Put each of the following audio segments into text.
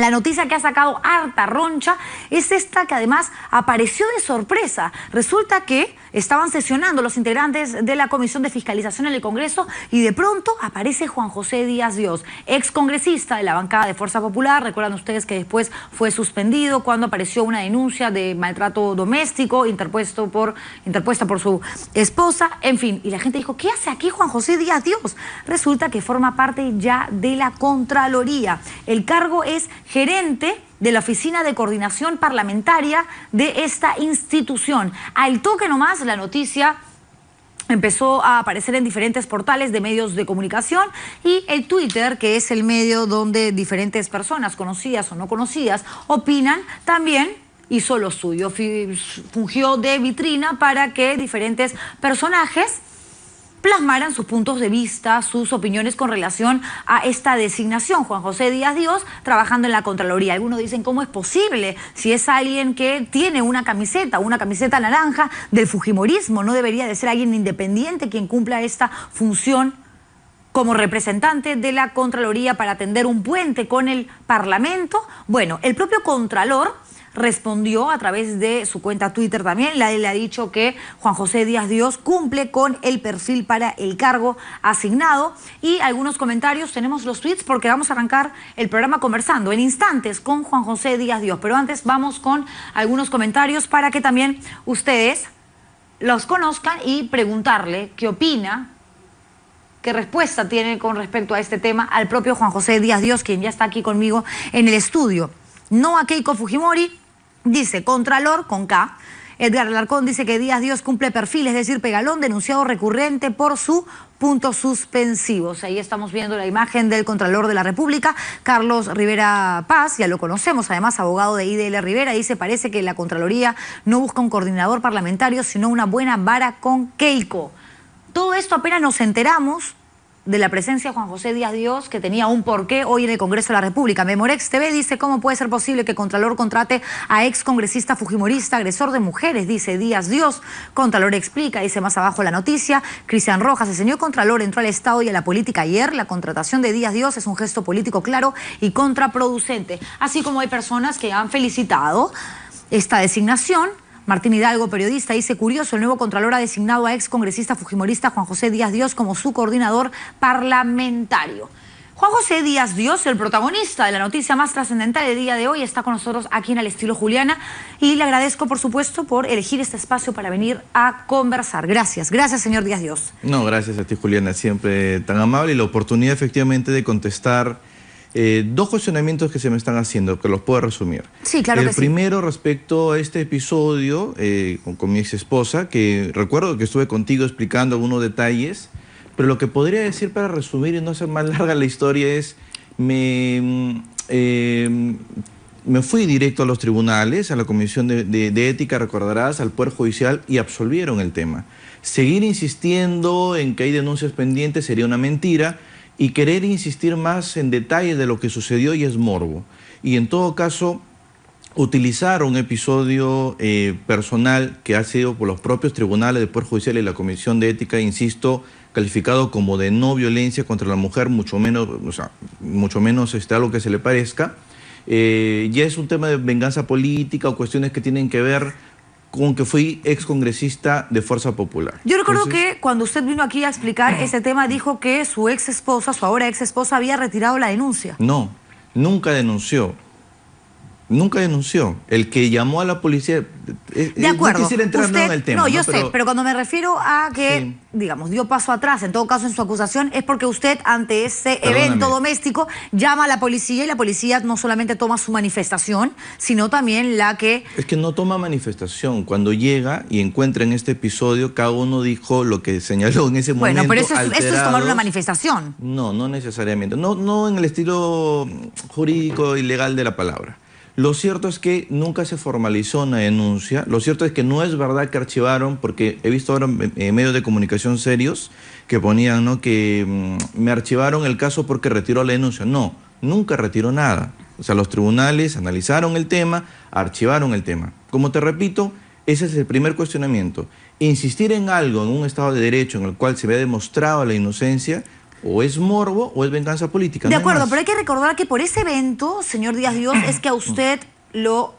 La noticia que ha sacado harta roncha es esta que además apareció de sorpresa. Resulta que estaban sesionando los integrantes de la Comisión de Fiscalización en el Congreso y de pronto aparece Juan José Díaz Dios, ex congresista de la bancada de Fuerza Popular. Recuerdan ustedes que después fue suspendido cuando apareció una denuncia de maltrato doméstico interpuesta por su esposa. En fin, y la gente dijo, ¿qué hace aquí Juan José Díaz Dios? Resulta que forma parte ya de la Contraloría. El cargo es gerente de la Oficina de Coordinación Parlamentaria de esta institución. Al toque nomás, la noticia empezó a aparecer en diferentes portales de medios de comunicación y el Twitter, que es el medio donde diferentes personas, conocidas o no conocidas, opinan, también hizo lo suyo. Fungió de vitrina para que diferentes personajes plasmaran sus puntos de vista, sus opiniones con relación a esta designación. Juan José Díaz Dios trabajando en la Contraloría. Algunos dicen, ¿cómo es posible? Si es alguien que tiene una camiseta naranja del fujimorismo, ¿no debería de ser alguien independiente quien cumpla esta función como representante de la Contraloría para tender un puente con el Parlamento? Bueno, el propio Contralor respondió a través de su cuenta Twitter también. Le ha dicho que Juan José Díaz Dios cumple con el perfil para el cargo asignado. Y algunos comentarios, tenemos los tweets porque vamos a arrancar el programa conversando en instantes con Juan José Díaz Dios. Pero antes vamos con algunos comentarios para que también ustedes los conozcan y preguntarle qué opina, qué respuesta tiene con respecto a este tema al propio Juan José Díaz Dios, quien ya está aquí conmigo en el estudio. No a Keiko Fujimori, dice Contralor con K. Edgar Alarcón dice que Díaz Dios cumple perfil, es decir, Pegalón, denunciado recurrente por su puntos suspensivos. Ahí estamos viendo la imagen del Contralor de la República, Carlos Rivera Paz, ya lo conocemos, además abogado de IDL Rivera, dice, parece que la Contraloría no busca un coordinador parlamentario, sino una buena vara con Keiko. Todo esto apenas nos enteramos de la presencia de Juan José Díaz Dios, que tenía un porqué hoy en el Congreso de la República. Memorex TV dice, ¿cómo puede ser posible que Contralor contrate a ex congresista fujimorista, agresor de mujeres? Dice Díaz Dios. Contralor explica, dice más abajo la noticia. Cristian Rojas, el señor Contralor entró al Estado y a la política ayer. La contratación de Díaz Dios es un gesto político claro y contraproducente. Así como hay personas que han felicitado esta designación. Martín Hidalgo, periodista, dice, curioso, el nuevo Contralor ha designado a ex congresista fujimorista Juan José Díaz Dios como su coordinador parlamentario. Juan José Díaz Dios, el protagonista de la noticia más trascendental del día de hoy, está con nosotros aquí en Al Estilo Juliana y le agradezco, por supuesto, por elegir este espacio para venir a conversar. Gracias, gracias, señor Díaz Dios. No, gracias a ti, Juliana, siempre tan amable y la oportunidad efectivamente de contestar dos cuestionamientos que se me están haciendo, que los puedo resumir. Sí, claro que sí. El primero respecto a este episodio con mi ex esposa, que recuerdo que estuve contigo explicando algunos detalles, pero lo que podría decir para resumir y no hacer más larga la historia es, me fui directo a los tribunales, a la Comisión de Ética, recordarás, al Poder Judicial y absolvieron el tema. Seguir insistiendo en que hay denuncias pendientes sería una mentira, y querer insistir más en detalles de lo que sucedió y es morbo. Y en todo caso, utilizar un episodio personal que ha sido por los propios tribunales del Poder Judicial y la Comisión de Ética, insisto, calificado como de no violencia contra la mujer, mucho menos algo que se le parezca, ya es un tema de venganza política o cuestiones que tienen que ver con que fui ex congresista de Fuerza Popular. Yo recuerdo que cuando usted vino aquí a explicar ese tema, dijo que su ex esposa, su ahora ex esposa, había retirado la denuncia. No, nunca denunció. Nunca denunció. El que llamó a la policía... De acuerdo. No quisiera entrar en el tema. No, yo sé, pero cuando me refiero a que, digamos, dio paso atrás, en todo caso en su acusación, es porque usted ante ese evento doméstico llama a la policía y la policía no solamente toma su manifestación, sino también la que... Es que no toma manifestación. Cuando llega y encuentra en este episodio, cada uno dijo lo que señaló en ese momento. Bueno, pero eso es tomar una manifestación. No, no necesariamente. No en el estilo jurídico y legal de la palabra. Lo cierto es que nunca se formalizó una denuncia. Lo cierto es que no es verdad que archivaron, porque he visto ahora medios de comunicación serios que ponían, ¿no?, que me archivaron el caso porque retiró la denuncia. No, nunca retiró nada. O sea, los tribunales analizaron el tema, archivaron el tema. Como te repito, ese es el primer cuestionamiento. Insistir en algo en un Estado de Derecho en el cual se vea demostrado la inocencia O es morbo o es venganza política. De no acuerdo, más. pero hay que recordar que por ese evento, señor Díaz Dios, es que a usted lo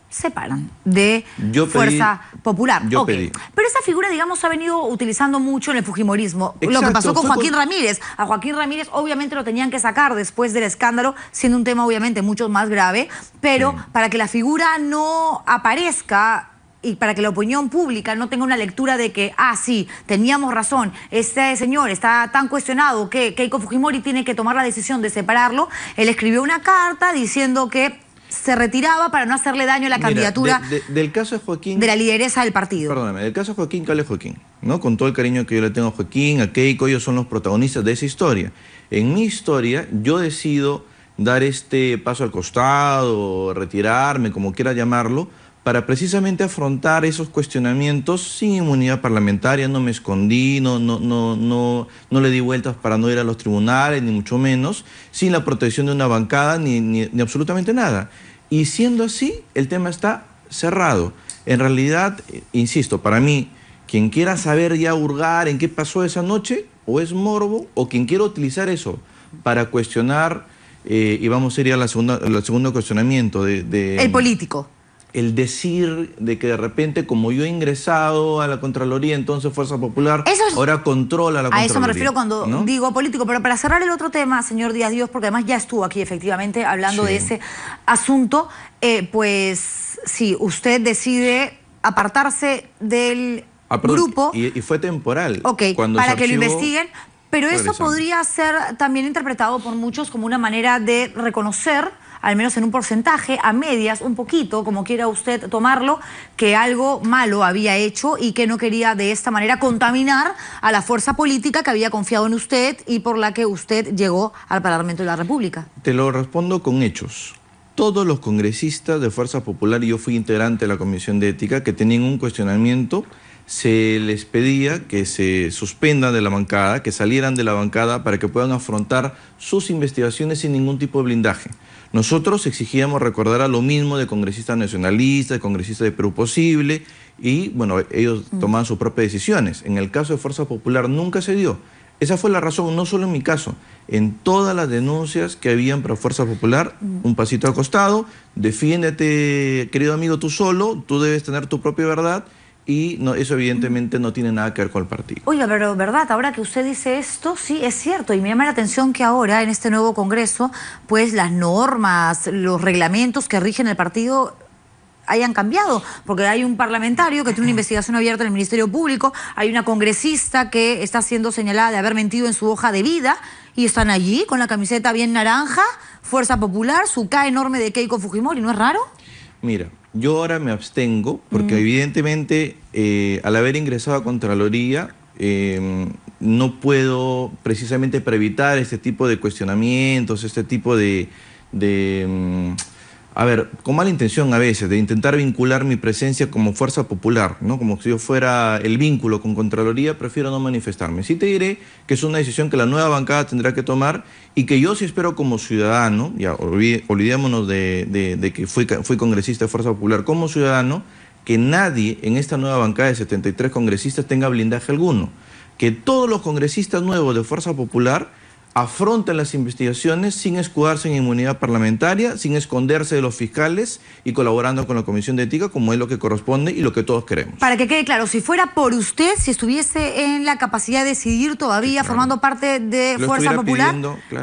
separan de Fuerza Popular. Yo pedí. Pero esa figura, digamos, ha venido utilizando mucho en el fujimorismo. Exacto, lo que pasó con Joaquín Ramírez. A Joaquín Ramírez obviamente lo tenían que sacar después del escándalo, siendo un tema obviamente mucho más grave, pero para que la figura no aparezca y para que la opinión pública no tenga una lectura de que, sí, teníamos razón, este señor está tan cuestionado que Keiko Fujimori tiene que tomar la decisión de separarlo, él escribió una carta diciendo que se retiraba para no hacerle daño a la candidatura del caso de Joaquín, de la lideresa del partido. Perdóname, del caso de Joaquín, que hable Joaquín, ¿no? Con todo el cariño que yo le tengo a Joaquín, a Keiko, ellos son los protagonistas de esa historia. En mi historia, yo decido dar este paso al costado, retirarme, como quiera llamarlo, para precisamente afrontar esos cuestionamientos sin inmunidad parlamentaria. No me escondí, no le di vueltas para no ir a los tribunales, ni mucho menos, sin la protección de una bancada, ni absolutamente nada. Y siendo así, el tema está cerrado. En realidad, insisto, para mí, quien quiera saber ya hurgar en qué pasó esa noche, o es morbo, o quien quiera utilizar eso para cuestionar, y vamos a ir al segundo cuestionamiento el político. El decir de que de repente, como yo he ingresado a la Contraloría, entonces Fuerza Popular ahora controla la Contraloría. A eso me refiero cuando digo político. Pero para cerrar el otro tema, señor Díaz Dios, porque además ya estuvo aquí efectivamente hablando de ese asunto, pues sí, usted decide apartarse del grupo. Y fue temporal. Para que lo investiguen. Pero eso podría ser también interpretado por muchos como una manera de reconocer, al menos en un porcentaje, a medias, un poquito, como quiera usted tomarlo, que algo malo había hecho y que no quería de esta manera contaminar a la fuerza política que había confiado en usted y por la que usted llegó al Parlamento de la República. Te lo respondo con hechos. Todos los congresistas de Fuerza Popular, y yo fui integrante de la Comisión de Ética, que tenían un cuestionamiento, se les pedía que se suspendan de la bancada, que salieran de la bancada para que puedan afrontar sus investigaciones sin ningún tipo de blindaje. Nosotros exigíamos recordar a lo mismo de congresistas nacionalistas, de congresistas de Perú Posible, y bueno, ellos tomaban sus propias decisiones. En el caso de Fuerza Popular nunca se dio. Esa fue la razón, no solo en mi caso, en todas las denuncias que habían para Fuerza Popular, un pasito al costado, defiéndete, querido amigo, tú solo, tú debes tener tu propia verdad. Y eso evidentemente no tiene nada que ver con el partido. Oiga, pero verdad, ahora que usted dice esto, sí, es cierto. Y me llama la atención que ahora, en este nuevo Congreso, pues las normas, los reglamentos que rigen el partido hayan cambiado. Porque hay un parlamentario que tiene una investigación abierta en el Ministerio Público, hay una congresista que está siendo señalada de haber mentido en su hoja de vida, y están allí con la camiseta bien naranja, Fuerza Popular, su K enorme de Keiko Fujimori. ¿No es raro? Mira, yo ahora me abstengo porque evidentemente al haber ingresado a Contraloría no puedo precisamente para evitar este tipo de cuestionamientos, este tipo con mala intención a veces, de intentar vincular mi presencia como Fuerza Popular, ¿no? Como si yo fuera el vínculo con Contraloría, prefiero no manifestarme. Sí te diré que es una decisión que la nueva bancada tendrá que tomar y que yo sí espero como ciudadano, ya olvidémonos de que fui congresista de Fuerza Popular, como ciudadano, que nadie en esta nueva bancada de 73 congresistas tenga blindaje alguno. Que todos los congresistas nuevos de Fuerza Popular afrontan las investigaciones sin escudarse en inmunidad parlamentaria, sin esconderse de los fiscales y colaborando con la Comisión de Ética, como es lo que corresponde y lo que todos queremos. Para que quede claro, si fuera por usted, si estuviese en la capacidad de decidir todavía, formando parte de Fuerza Popular,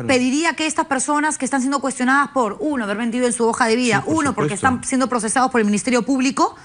pediría que estas personas que están siendo cuestionadas por, uno, haber mentido en su hoja de vida, porque están siendo procesados por el Ministerio Público,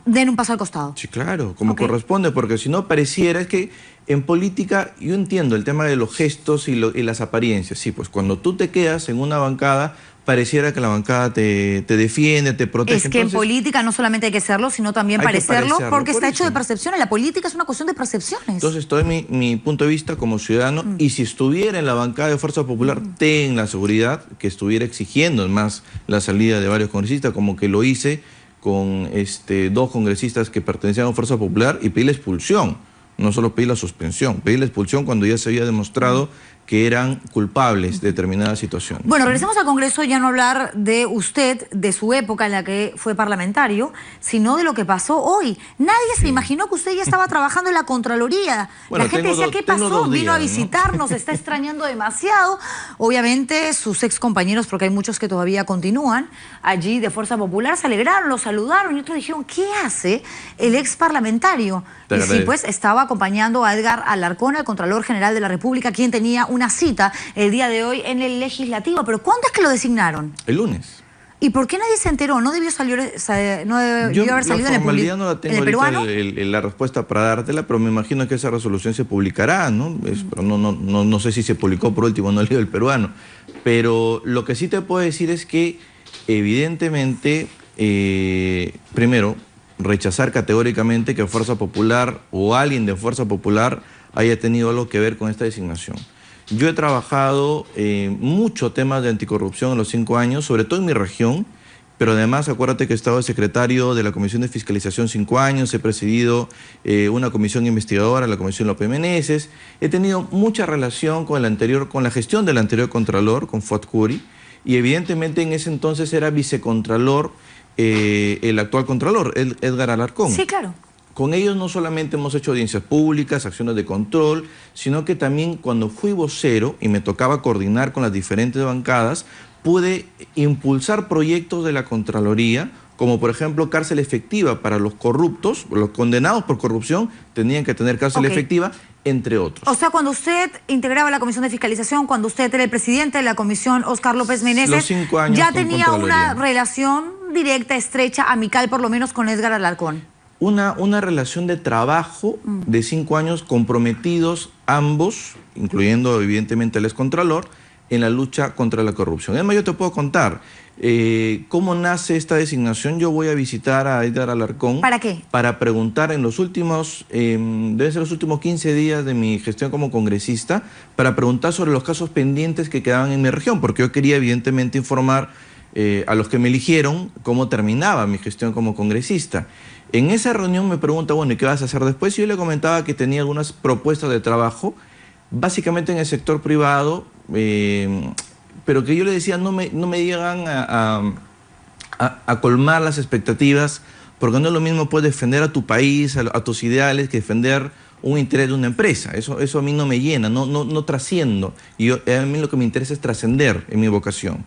den un paso al costado. Sí, claro, como corresponde, porque si no pareciera, es que en política yo entiendo el tema de los gestos y las apariencias. Sí, pues cuando tú te quedas en una bancada, pareciera que la bancada te defiende, te protege. Es que entonces, en política no solamente hay que serlo, sino también parecerlo, porque está hecho de percepciones. La política es una cuestión de percepciones. Entonces, todo es mi punto de vista como ciudadano, y si estuviera en la bancada de Fuerza Popular, ten la seguridad que estuviera exigiendo más la salida de varios congresistas, como que lo hice con 2 congresistas que pertenecían a Fuerza Popular, y pedí la expulsión. No solo pedí la suspensión, pedí la expulsión cuando ya se había demostrado que eran culpables de determinadas situaciones. Bueno, regresemos al Congreso, ya no hablar de usted, de su época en la que fue parlamentario, sino de lo que pasó hoy. Nadie se imaginó que usted ya estaba trabajando en la Contraloría. Bueno, la gente decía, ¿qué pasó? Vino a ¿no? visitarnos, está extrañando demasiado. Obviamente, sus ex compañeros, porque hay muchos que todavía continúan allí de Fuerza Popular, se alegraron, lo saludaron y otros dijeron, ¿qué hace el ex parlamentario? Y sí, pues estaba acompañando a Edgar Alarcón, el Contralor General de la República, quien tenía una cita el día de hoy en el Legislativo. ¿Pero cuándo es que lo designaron? El lunes. ¿Y por qué nadie se enteró? ¿No debió, no debió haber salido en el formalidad no la tengo peruano? La respuesta para dártela, pero me imagino que esa resolución se publicará, ¿no? Pero no sé si se publicó por último, no he leído el peruano. Pero lo que sí te puedo decir es que, evidentemente, primero, rechazar categóricamente que Fuerza Popular o alguien de Fuerza Popular haya tenido algo que ver con esta designación. Yo he trabajado mucho temas de anticorrupción en los 5 años, sobre todo en mi región, pero además acuérdate que he estado secretario de la Comisión de Fiscalización 5 años, he presidido una comisión investigadora, la Comisión López Meneses, he tenido mucha relación con la gestión del anterior Contralor, con Fuad Curi, y evidentemente en ese entonces era vicecontralor el actual Contralor, Edgar Alarcón. Sí, claro. Con ellos no solamente hemos hecho audiencias públicas, acciones de control, sino que también cuando fui vocero y me tocaba coordinar con las diferentes bancadas, pude impulsar proyectos de la Contraloría, como por ejemplo cárcel efectiva para los corruptos, los condenados por corrupción tenían que tener cárcel efectiva, entre otros. O sea, cuando usted integraba la Comisión de Fiscalización, cuando usted era el presidente de la Comisión, Óscar López Meneses, los 5 años ya tenía una relación directa, estrecha, amical, por lo menos con Edgar Alarcón. Una relación de trabajo de 5 años comprometidos ambos, incluyendo evidentemente el excontralor, en la lucha contra la corrupción. Además, yo te puedo contar cómo nace esta designación. Yo voy a visitar a Edgar Alarcón. ¿Para qué? Para preguntar en los últimos, deben ser los últimos 15 días de mi gestión como congresista, para preguntar sobre los casos pendientes que quedaban en mi región, porque yo quería evidentemente informar a los que me eligieron cómo terminaba mi gestión como congresista. En esa reunión me pregunta, bueno, ¿y qué vas a hacer después? Y yo le comentaba que tenía algunas propuestas de trabajo, básicamente en el sector privado, pero que yo le decía, no me llegan a colmar las expectativas, porque no es lo mismo pues defender a tu país, a tus ideales, que defender un interés de una empresa. Eso a mí no me llena, no trasciendo. Y a mí lo que me interesa es trascender en mi vocación.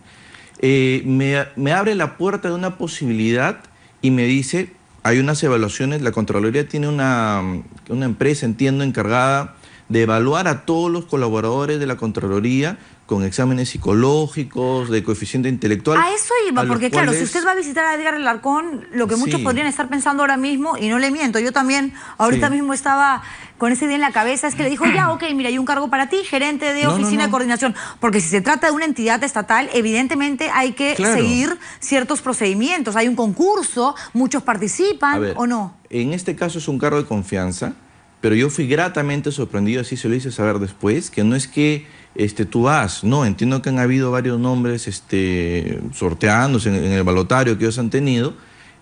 Me abre la puerta de una posibilidad y me dice, hay unas evaluaciones, la Contraloría tiene una empresa, entiendo, encargada de evaluar a todos los colaboradores de la Contraloría con exámenes psicológicos, de coeficiente intelectual. A eso iba, porque claro, si usted va a visitar a Edgar Alarcón, lo que muchos podrían estar pensando ahora mismo, y no le miento, yo también ahorita mismo estaba con ese día en la cabeza, es que le dijo, ya, ok, mira, hay un cargo para ti, gerente de oficina de coordinación, porque si se trata de una entidad estatal, evidentemente hay que seguir ciertos procedimientos, hay un concurso, muchos participan, ¿o no? En este caso es un cargo de confianza, pero yo fui gratamente sorprendido, así se lo hice saber después, que no es que tú vas, no, entiendo que han habido varios nombres sorteándose en el balotario que ellos han tenido,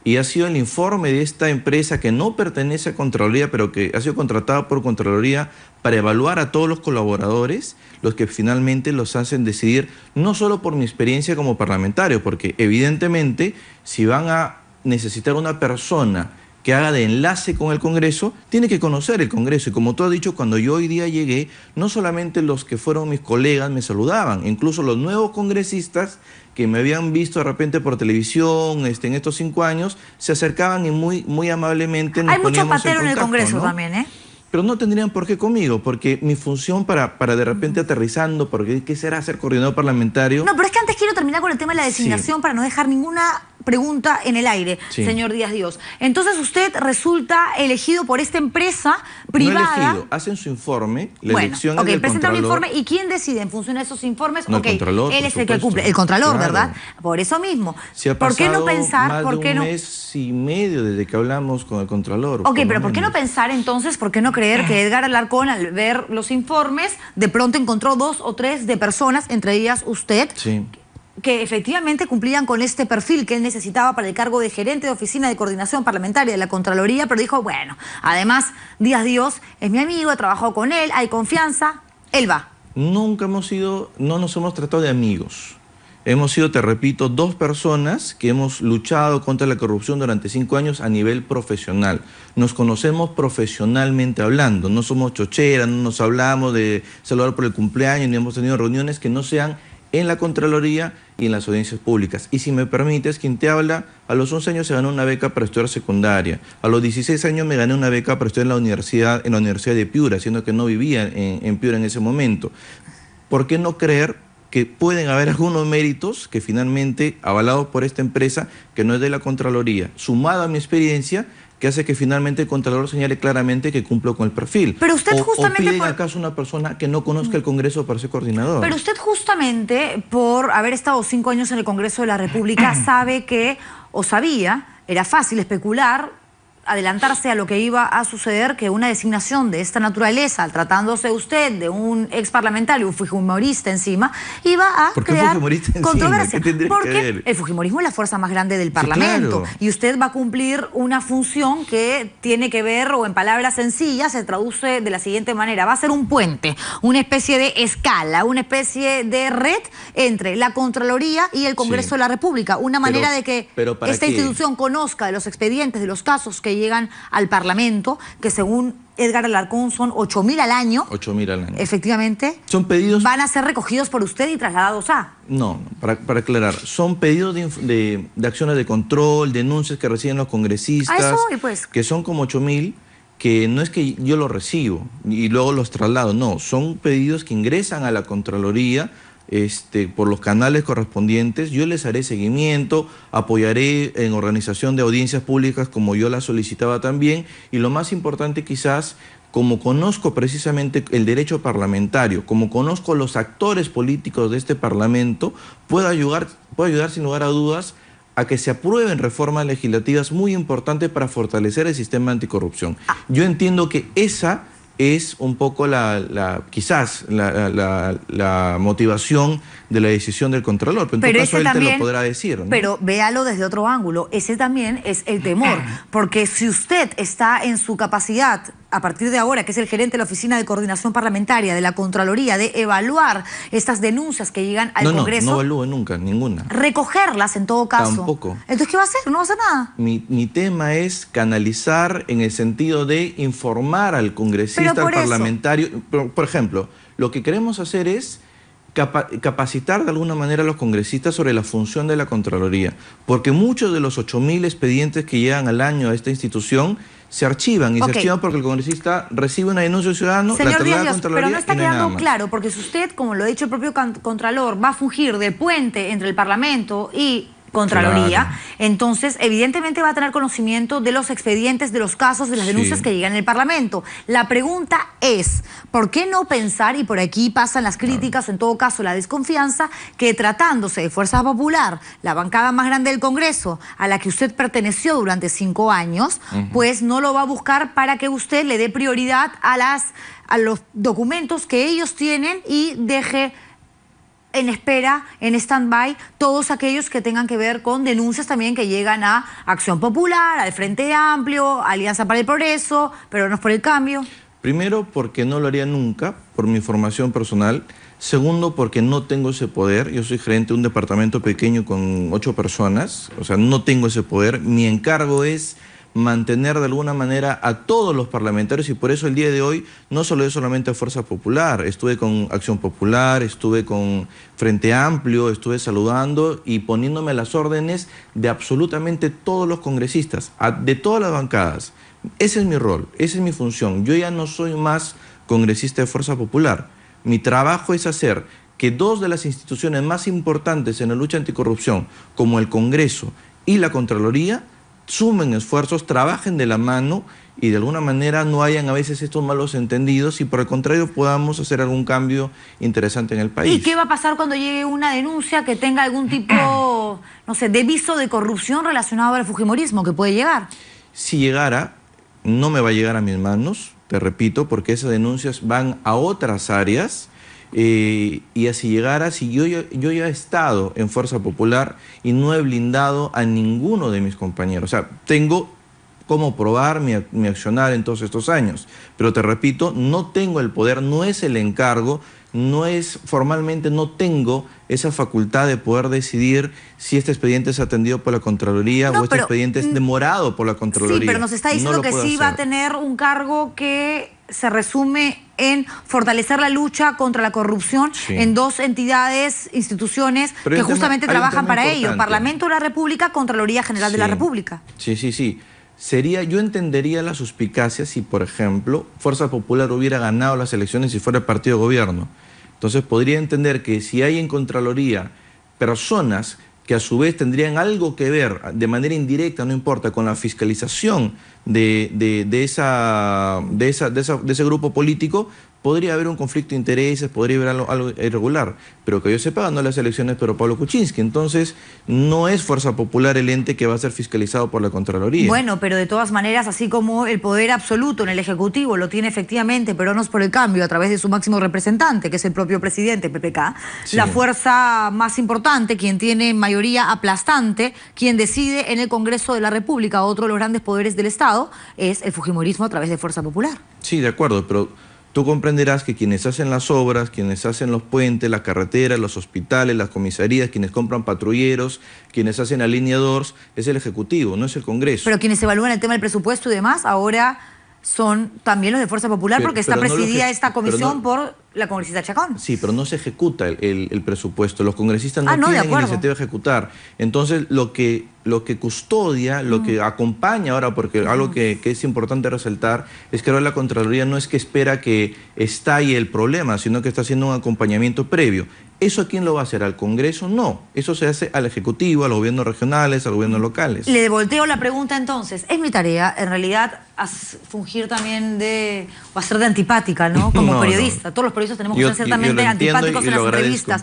y ha sido el informe de esta empresa que no pertenece a Contraloría, pero que ha sido contratada por Contraloría para evaluar a todos los colaboradores, los que finalmente los hacen decidir, no solo por mi experiencia como parlamentario, porque evidentemente si van a necesitar una persona que haga de enlace con el Congreso, tiene que conocer el Congreso. Y como tú has dicho, cuando yo hoy día llegué, no solamente los que fueron mis colegas me saludaban, incluso los nuevos congresistas que me habían visto de repente por televisión en estos 5 años, se acercaban y muy amablemente nos poníamos en contacto. Hay mucho patero en el Congreso, ¿no? También, ¿eh? Pero no tendrían por qué conmigo, porque mi función para de repente aterrizando, porque ¿qué será ser coordinador parlamentario? No, pero es que antes quiero terminar con el tema de la designación para no dejar ninguna pregunta en el aire, señor Díaz Dios. Entonces usted resulta elegido por esta empresa privada. No elegido, hacen su informe, la elección es del presentan un Contralor. informe, ¿y quién decide en función de esos informes? No, el Contralor, él es el que cumple, el Contralor, ¿verdad? Por eso mismo. Se ha ¿Por qué no pensar? más de un mes y medio desde que hablamos con el Contralor. Ok, pero ¿por qué no pensar entonces, por qué no creer que Edgar Alarcón, al ver los informes, de pronto encontró 2 o 3 de personas, entre ellas usted, que efectivamente cumplían con este perfil que él necesitaba para el cargo de gerente de oficina de coordinación parlamentaria de la Contraloría, pero dijo, bueno, además Díaz Dios es mi amigo, he trabajado con él, hay confianza, él va? Nunca hemos sido, no nos hemos tratado de amigos. Hemos sido, te repito, dos personas que hemos luchado contra la corrupción durante 5 años a nivel profesional. Nos conocemos profesionalmente hablando, no somos chocheras, no nos hablamos de saludar por el cumpleaños, ni hemos tenido reuniones que no sean en la Contraloría y en las audiencias públicas. Y si me permites, quien te habla, a los 11 años se ganó una beca para estudiar secundaria. A los 16 años me gané una beca para estudiar en la Universidad de Piura, siendo que no vivía en Piura en ese momento. ¿Por qué no creer que pueden haber algunos méritos que finalmente, avalados por esta empresa, que no es de la Contraloría, sumado a mi experiencia, que hace que finalmente el Contralor señale claramente que cumplo con el perfil? Pero usted justamente... ¿O piden acaso una persona que no conozca el Congreso para ser coordinador? Pero usted justamente, por haber estado 5 años en el Congreso de la República, sabe que, o sabía, era fácil especular, adelantarse a lo que iba a suceder, que una designación de esta naturaleza, tratándose usted de un ex parlamentario, un fujimorista encima, iba a crear controversia. Porque el fujimorismo es la fuerza más grande del Parlamento. Sí, claro. Y usted va a cumplir una función que tiene que ver, o en palabras sencillas, se traduce de la siguiente manera: va a ser un puente, una especie de escala, una especie de red entre la Contraloría y el Congreso de la República. Una manera de que esta institución conozca de los expedientes, de los casos que llegan al Parlamento, que según Edgar Alarcón son 8.000 al año. 8.000 al año. Efectivamente. Son pedidos... ¿Van a ser recogidos por usted y trasladados a? No, para aclarar, son pedidos de acciones de control, denuncias que reciben los congresistas, eso voy, pues, que son como 8.000, que no es que yo los recibo y luego los traslado, no, son pedidos que ingresan a la Contraloría, por los canales correspondientes. Yo les haré seguimiento, apoyaré en organización de audiencias públicas como yo las solicitaba también, y lo más importante quizás, como conozco precisamente el derecho parlamentario, como conozco los actores políticos de este Parlamento, puedo ayudar sin lugar a dudas a que se aprueben reformas legislativas muy importantes para fortalecer el sistema anticorrupción. Yo entiendo que esa es un poco quizás la motivación de la decisión del Contralor, pero en todo caso él también te lo podrá decir, ¿no? Pero véalo desde otro ángulo, ese también es el temor, porque si usted está en su capacidad, a partir de ahora, que es el gerente de la Oficina de Coordinación Parlamentaria de la Contraloría, de evaluar estas denuncias que llegan al Congreso... No evalúe nunca, ninguna. Recogerlas en todo caso. Tampoco. Entonces, ¿qué va a hacer? No va a hacer nada. Mi tema es canalizar en el sentido de informar al congresista, al parlamentario. Por ejemplo, lo que queremos hacer es capacitar de alguna manera a los congresistas sobre la función de la Contraloría, porque muchos de los 8.000 expedientes que llegan al año a esta institución se archivan, y se archivan porque el congresista recibe una denuncia ciudadana, la traslada a la Contraloría. Pero no está quedando claro, porque si usted, como lo ha dicho el propio Contralor, va a fungir de puente entre el Parlamento y Contraloría, claro, entonces evidentemente va a tener conocimiento de los expedientes, de los casos, de las denuncias que llegan en el Parlamento. La pregunta es, ¿por qué no pensar, y por aquí pasan las críticas, o en todo caso la desconfianza, que tratándose de Fuerza Popular, la bancada más grande del Congreso, a la que usted perteneció durante 5 años, pues no lo va a buscar para que usted le dé prioridad a los documentos que ellos tienen y deje en espera, en stand-by, todos aquellos que tengan que ver con denuncias también que llegan a Acción Popular, al Frente Amplio, Alianza para el Progreso, pero no es por el cambio? Primero, porque no lo haría nunca, por mi formación personal. Segundo, porque no tengo ese poder. Yo soy gerente de un departamento pequeño con 8 personas, o sea, no tengo ese poder. Mi encargo es mantener de alguna manera a todos los parlamentarios, y por eso el día de hoy no solo es solamente Fuerza Popular, estuve con Acción Popular, estuve con Frente Amplio, estuve saludando y poniéndome a las órdenes de absolutamente todos los congresistas, de todas las bancadas. Ese es mi rol, esa es mi función. Yo ya no soy más congresista de Fuerza Popular. Mi trabajo es hacer que 2 de las instituciones más importantes en la lucha anticorrupción, como el Congreso y la Contraloría, sumen esfuerzos, trabajen de la mano y de alguna manera no hayan a veces estos malos entendidos, y por el contrario podamos hacer algún cambio interesante en el país. ¿Y qué va a pasar cuando llegue una denuncia que tenga algún tipo, no sé, de viso de corrupción relacionado al fujimorismo que puede llegar? Si llegara, no me va a llegar a mis manos, te repito, porque esas denuncias van a otras áreas. Y así llegara, si yo ya he estado en Fuerza Popular y no he blindado a ninguno de mis compañeros. O sea, tengo cómo probar mi accionar en todos estos años. Pero te repito, no tengo el poder, no es el encargo, formalmente no tengo esa facultad de poder decidir si este expediente es atendido por la Contraloría o este expediente es demorado por la Contraloría. Sí, pero nos está diciendo que sí va a tener un cargo que se resume en fortalecer la lucha contra la corrupción en dos entidades, instituciones que justamente trabajan para ello. Parlamento de la República, Contraloría General de la República. Sí. Yo entendería la suspicacia si, por ejemplo, Fuerza Popular hubiera ganado las elecciones y fuera el partido de gobierno. Entonces podría entender que si hay en Contraloría personas que a su vez tendrían algo que ver de manera indirecta, no importa, con la fiscalización de ese grupo político, podría haber un conflicto de intereses, podría haber algo irregular. Pero que yo sepa, ganó las elecciones pero Pablo Kuczynski. Entonces, no es Fuerza Popular el ente que va a ser fiscalizado por la Contraloría. Bueno, pero de todas maneras, así como el poder absoluto en el Ejecutivo lo tiene efectivamente Peronos por el Cambio a través de su máximo representante, que es el propio presidente, PPK, la fuerza más importante, quien tiene mayoría aplastante, quien decide en el Congreso de la República, otro de los grandes poderes del Estado, es el fujimorismo a través de Fuerza Popular. Sí, de acuerdo, pero tú comprenderás que quienes hacen las obras, quienes hacen los puentes, las carreteras, los hospitales, las comisarías, quienes compran patrulleros, quienes hacen alineadores, es el Ejecutivo, no es el Congreso. Pero quienes evalúan el tema del presupuesto y demás, ahora son también los de Fuerza Popular, porque está presidida esta comisión por la congresista Chacón. Sí, pero no se ejecuta el presupuesto. Los congresistas no tienen iniciativa de ejecutar. Entonces, lo que custodia, lo que acompaña ahora, porque algo que es importante resaltar, es que ahora la Contraloría no es que espera que estalle el problema, sino que está haciendo un acompañamiento previo. ¿Eso a quién lo va a hacer? ¿Al Congreso? No. Eso se hace al Ejecutivo, a los gobiernos regionales, a los gobiernos locales. Le volteo la pregunta entonces. Es mi tarea, en realidad, fungir también o hacer de antipática, ¿no? Como periodista. Todos los periodistas tenemos que ser ciertamente antipáticos en las entrevistas.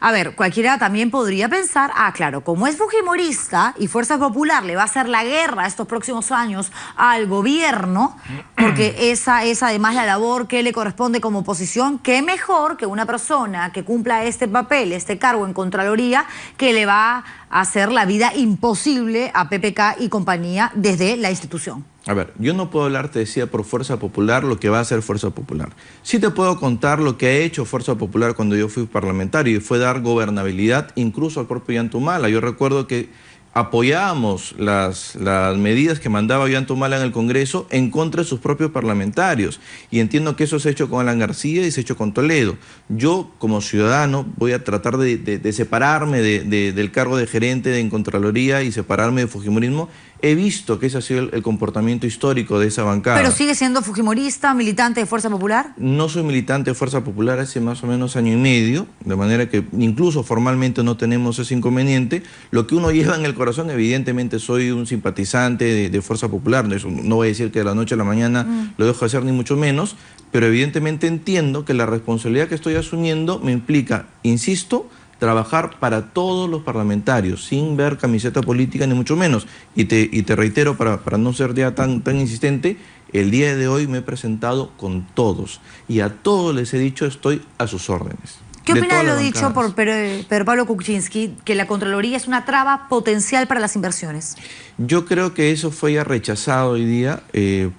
A ver, cualquiera también podría pensar, claro, como es fujimorista y Fuerza Popular le va a hacer la guerra estos próximos años al gobierno, porque esa es además la labor que le corresponde como oposición, qué mejor que una persona que cumpla este papel, este cargo en Contraloría, que le va a hacer la vida imposible a PPK y compañía desde la institución. A ver, yo no puedo hablar, te decía, por Fuerza Popular lo que va a hacer Fuerza Popular. Sí te puedo contar lo que ha hecho Fuerza Popular cuando yo fui parlamentario y fue dar gobernabilidad incluso al propio Ollantumala. Yo recuerdo que apoyábamos las medidas que mandaba Ollantumala en el Congreso en contra de sus propios parlamentarios. Y entiendo que eso se ha hecho con Alan García y se ha hecho con Toledo. Yo, como ciudadano, voy a tratar de separarme del cargo de gerente en Contraloría y separarme de fujimorismo. He visto que ese ha sido el comportamiento histórico de esa bancada. ¿Pero sigue siendo fujimorista, militante de Fuerza Popular? No soy militante de Fuerza Popular hace más o menos año y medio, de manera que incluso formalmente no tenemos ese inconveniente. Lo que uno lleva en el corazón, evidentemente soy un simpatizante de Fuerza Popular. Eso no voy a decir que de la noche a la mañana lo dejo de hacer, ni mucho menos, pero evidentemente entiendo que la responsabilidad que estoy asumiendo me implica, insisto, trabajar para todos los parlamentarios, sin ver camiseta política ni mucho menos. Y te reitero, para no ser ya tan insistente, el día de hoy me he presentado con todos. Y a todos les he dicho, estoy a sus órdenes. ¿Qué opina de lo dicho por Pedro Pablo Kuczynski, que la Contraloría es una traba potencial para las inversiones? Yo creo que eso fue ya rechazado hoy día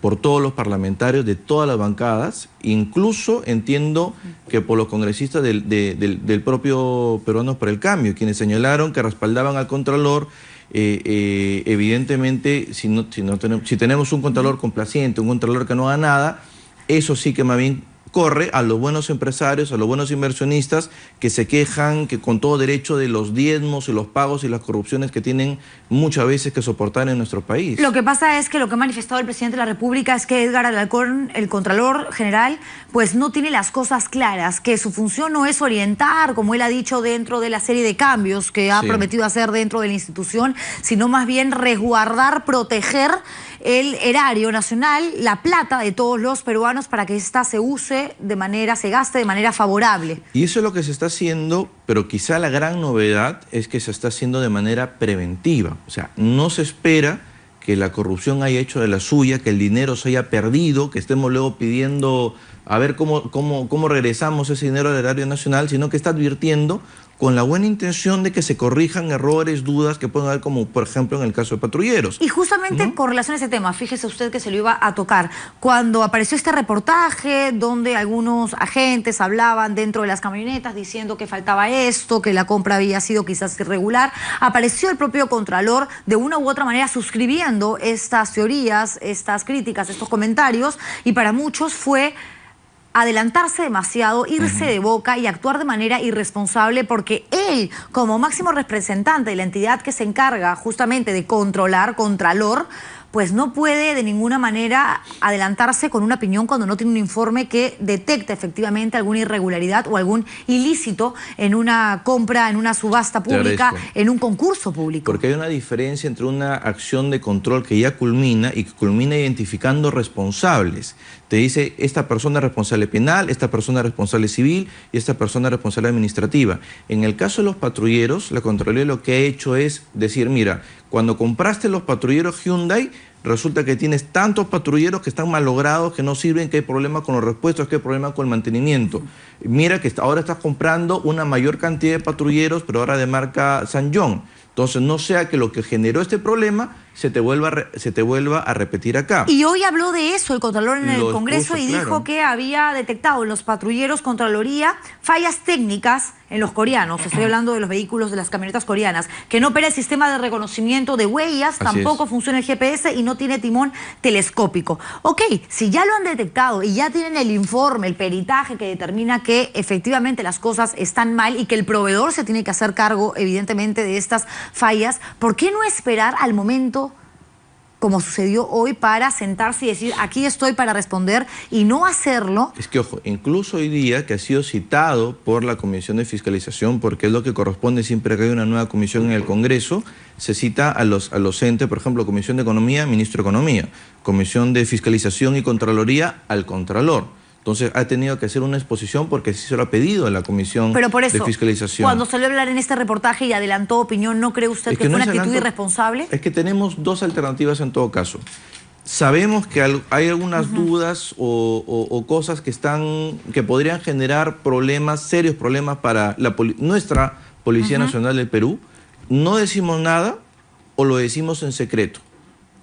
por todos los parlamentarios de todas las bancadas. Incluso entiendo que por los congresistas del propio Peruanos por el Cambio, quienes señalaron que respaldaban al Contralor. Evidentemente, si tenemos un Contralor complaciente, un Contralor que no haga nada, eso sí que más bien corre a los buenos empresarios, a los buenos inversionistas que se quejan que con todo derecho de los diezmos y los pagos y las corrupciones que tienen muchas veces que soportar en nuestro país. Lo que pasa es que lo que ha manifestado el presidente de la República es que Edgar Alarcón, el Contralor General, pues no tiene las cosas claras, que su función no es orientar, como él ha dicho, dentro de la serie de cambios que ha prometido hacer dentro de la institución, sino más bien resguardar, proteger el erario nacional, la plata de todos los peruanos para que ésta se gaste de manera favorable. Y eso es lo que se está haciendo, pero quizá la gran novedad es que se está haciendo de manera preventiva. O sea, no se espera que la corrupción haya hecho de la suya, que el dinero se haya perdido, que estemos luego pidiendo a ver cómo regresamos ese dinero al erario nacional, sino que está advirtiendo con la buena intención de que se corrijan errores, dudas que pueden haber, como por ejemplo en el caso de patrulleros. Y justamente con relación a ese tema, fíjese usted que se lo iba a tocar. Cuando apareció este reportaje donde algunos agentes hablaban dentro de las camionetas diciendo que faltaba esto, que la compra había sido quizás irregular, apareció el propio Contralor de una u otra manera suscribiendo estas teorías, estas críticas, estos comentarios, y para muchos fue adelantarse demasiado, irse de boca y actuar de manera irresponsable, porque él, como máximo representante de la entidad que se encarga justamente de controlar, Contralor, pues no puede de ninguna manera adelantarse con una opinión cuando no tiene un informe que detecte efectivamente alguna irregularidad o algún ilícito en una compra, en una subasta pública, en un concurso público. Porque hay una diferencia entre una acción de control que ya culmina y que culmina identificando responsables. Te dice, esta persona es responsable penal, esta persona es responsable civil y esta persona es responsable administrativa. En el caso de los patrulleros, la Contraloría lo que ha hecho es decir, mira, cuando compraste los patrulleros Hyundai, resulta que tienes tantos patrulleros que están malogrados, que no sirven, que hay problemas con los repuestos, que hay problemas con el mantenimiento. Mira que ahora estás comprando una mayor cantidad de patrulleros, pero ahora de marca San John. Entonces, no sea que lo que generó este problema se te vuelva a repetir acá. Y hoy habló de eso el Contralor en el Congreso y dijo que había detectado en los patrulleros Contraloría fallas técnicas en los coreanos. Estoy hablando de los vehículos de las camionetas coreanas, que no opera el sistema de reconocimiento de huellas, tampoco funciona el GPS y no tiene timón telescópico. Ok, si ya lo han detectado y ya tienen el informe, el peritaje que determina que efectivamente las cosas están mal y que el proveedor se tiene que hacer cargo evidentemente de estas fallas, ¿por qué no esperar al momento como sucedió hoy para sentarse y decir aquí estoy para responder y no hacerlo? Es que ojo, incluso hoy día que ha sido citado por la Comisión de Fiscalización, porque es lo que corresponde siempre que hay una nueva comisión en el Congreso, se cita a los entes, por ejemplo, Comisión de Economía, Ministro de Economía, Comisión de Fiscalización y Contraloría al Contralor. Entonces ha tenido que hacer una exposición porque así se lo ha pedido a la Comisión de Fiscalización. Cuando salió a hablar en este reportaje y adelantó opinión, ¿no cree usted que fue una actitud irresponsable? Es que tenemos dos alternativas en todo caso. Sabemos que hay algunas dudas o cosas que podrían generar problemas, serios problemas para nuestra Policía Nacional del Perú. No decimos nada o lo decimos en secreto.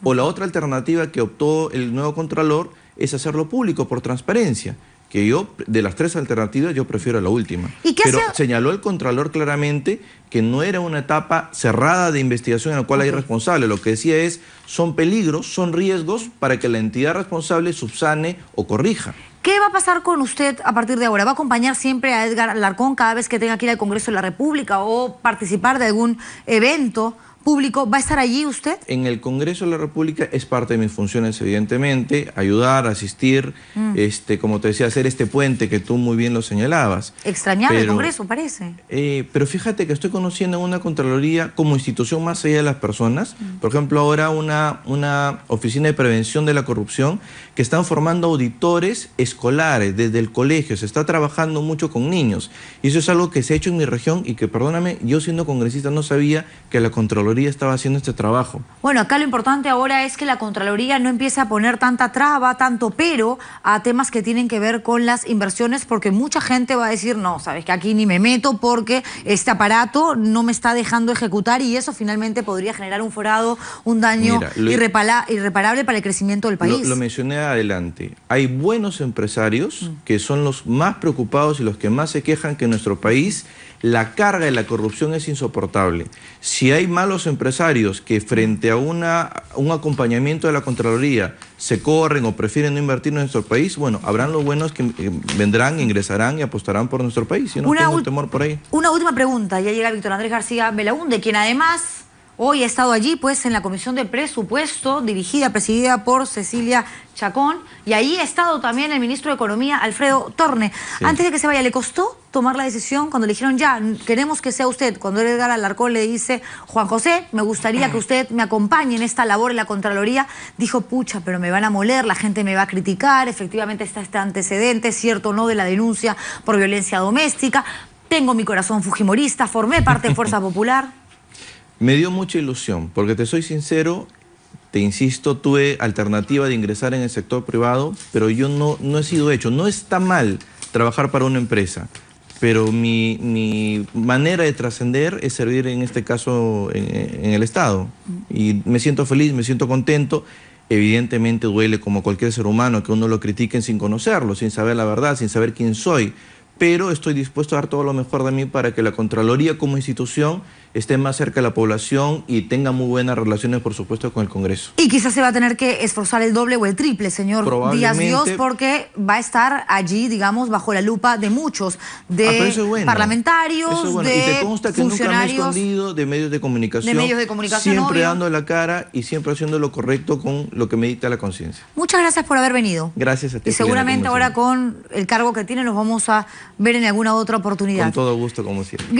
O la otra alternativa que optó el nuevo Contralor es hacerlo público por transparencia, que yo, de las tres alternativas, yo prefiero la última. Pero señaló el Contralor claramente que no era una etapa cerrada de investigación en la cual hay responsable. Lo que decía es, son peligros, son riesgos para que la entidad responsable subsane o corrija. ¿Qué va a pasar con usted a partir de ahora? ¿Va a acompañar siempre a Edgar Alarcón cada vez que tenga que ir al Congreso de la República o participar de algún evento público? ¿Va a estar allí usted? En el Congreso de la República es parte de mis funciones, evidentemente, ayudar, asistir, como te decía, hacer este puente que tú muy bien lo señalabas. Extrañaba el Congreso, parece. Pero fíjate que estoy conociendo una Contraloría como institución más allá de las personas. Por ejemplo, ahora una oficina de prevención de la corrupción que están formando auditores escolares desde el colegio. Se está trabajando mucho con niños. Y eso es algo que se ha hecho en mi región y que, perdóname, yo siendo congresista no sabía que la Contraloría estaba haciendo este trabajo. Bueno, acá lo importante ahora es que la Contraloría no empiece a poner tanta traba, tanto pero a temas que tienen que ver con las inversiones, porque mucha gente va a decir, no, sabes que aquí ni me meto porque este aparato no me está dejando ejecutar y eso finalmente podría generar un forado, un daño irreparable para el crecimiento del país. Lo mencioné adelante. Hay buenos empresarios que son los más preocupados y los que más se quejan que en nuestro país la carga de la corrupción es insoportable. Si hay malos empresarios que frente a un acompañamiento de la Contraloría se corren o prefieren no invertir en nuestro país, bueno, habrán los buenos que vendrán, ingresarán y apostarán por nuestro país. Yo no tengo temor por ahí. Una última pregunta. Ya llega Víctor Andrés García Belaúnde, quien además hoy ha estado allí pues en la Comisión de Presupuesto, presidida por Cecilia Chacón, y ahí ha estado también el ministro de Economía, Alfredo Torne. Sí. Antes de que se vaya, ¿le costó tomar la decisión cuando le dijeron ya, queremos que sea usted? Cuando Edgar Alarcón le dice, Juan José, me gustaría que usted me acompañe en esta labor en la Contraloría, dijo, pucha, pero me van a moler, la gente me va a criticar, efectivamente está este antecedente, cierto o no, de la denuncia por violencia doméstica, tengo mi corazón fujimorista, formé parte de Fuerza Popular. Me dio mucha ilusión, porque te soy sincero, te insisto, tuve alternativa de ingresar en el sector privado, pero yo no he sido hecho. No está mal trabajar para una empresa. pero mi manera de trascender es servir en este caso en el Estado. Y me siento feliz, me siento contento. Evidentemente duele como cualquier ser humano que uno lo critiquen sin conocerlo, sin saber la verdad, sin saber quién soy. Pero estoy dispuesto a dar todo lo mejor de mí para que la Contraloría como institución esté más cerca de la población y tenga muy buenas relaciones, por supuesto, con el Congreso. Y quizás se va a tener que esforzar el doble o el triple, señor Díaz Dios, porque va a estar allí, digamos, bajo la lupa de muchos, de parlamentarios, de y te consta que nunca me he escondido de medios de comunicación. Siempre obvio, dando la cara y siempre haciendo lo correcto con lo que me dicta la conciencia. Muchas gracias por haber venido. Gracias a ti. Y seguramente ahora con el cargo que tiene nos vamos a ver en alguna otra oportunidad. Con todo gusto, como siempre.